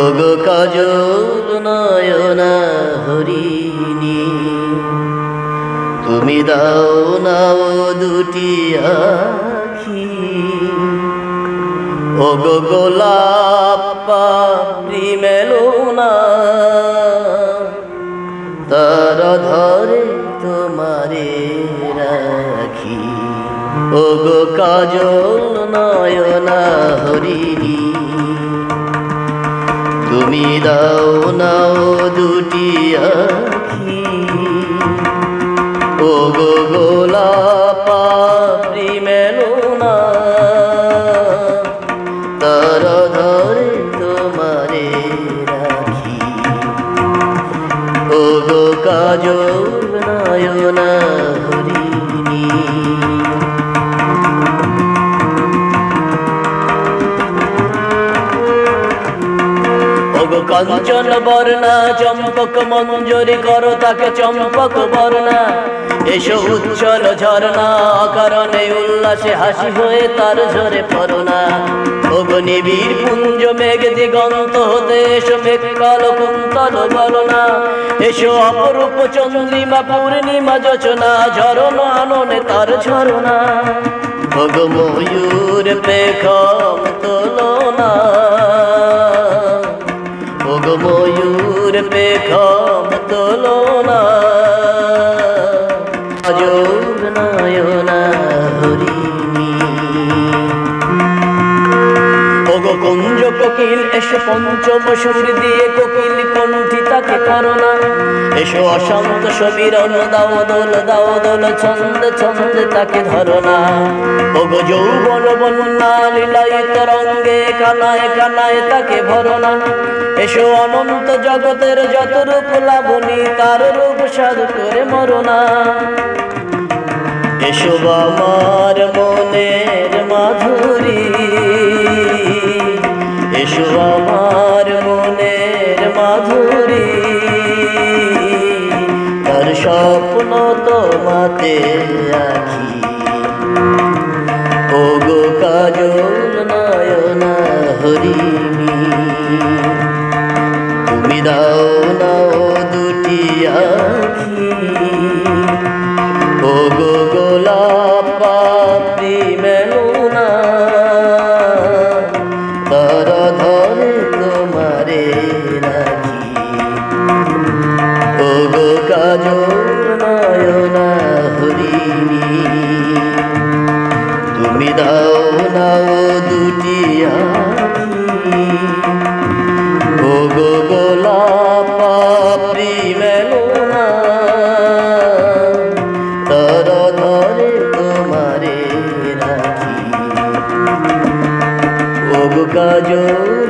ওগো কাজল নয়না হরিণী, তুমি দাও নাও দুটি আখি। ওগো গোলাপ পাপড়ি মেলো না, তার ধরে তোমারে রাখি। ওগো কাজল নয়না হরিণী, তুমি দাও নাও দুটি আখি। ওগো গোলাপ পাপড়ি মেলো না, তার ধরে তোমারে রাখি। ওগো কাজল নয়না হরিণী। ওগো কাঞ্চন বর্ণা চম্পক মঞ্জরি করো তাকে চম্পক বর্ণা। এসো উচ্ছল ঝর্ণা অকারণে উল্লাসে হাসি হয়ে তার ঝরে পড়ো না। ওগো নিবিড় পুঞ্জ মেঘ দিগন্ত হতে এসো মেঘ কালো কুন্তল বলো না। এসো অপরূপ চন্দ্রিমা পূর্ণিমা যোচনা, ঝরনা আননে তার ঝরনা। ওগো ময়ূর পেখম তোলো না, ওগো ময়ূর পেখম তোলো না। কাজল নয়না হরিণী। ওগো কুঞ্জ কোকিল এসো পঞ্চম সুর দিয়ে কোকিল কণ্ঠী তাকে করোনা। এসো অশান্ত সমীরণ দাও দোল ছন্দে ছন্দে তাকে ধরনা। ওগো যৌবন বন্যা লীলায়িত রঙ্গে কানায় কানায় তাকে ভরনা। এসো অনন্ত জগতের যত রূপ লাবণী, তার রূপ সাধু করে মরনা। এসো আমার মনের মাধুরী, এসো আমার মনের মাধুরী। তার স্বপ্ন তোমাতে আঁকি। ওগো কাজল নয়না হরিণী, তুমি দাও নাও দুটি আখি। ওগো গোলাপ পাপড়ি মেলো না, তার ধরে তোমারে রাখি। ওগো কাজল নয়না হরিণী, তুমি দাও নাও দুটি আখি। ওগো গোলাপ পাপড়ি মেলো না, তার ধরে তোমারে রাখি। ওগো কাজল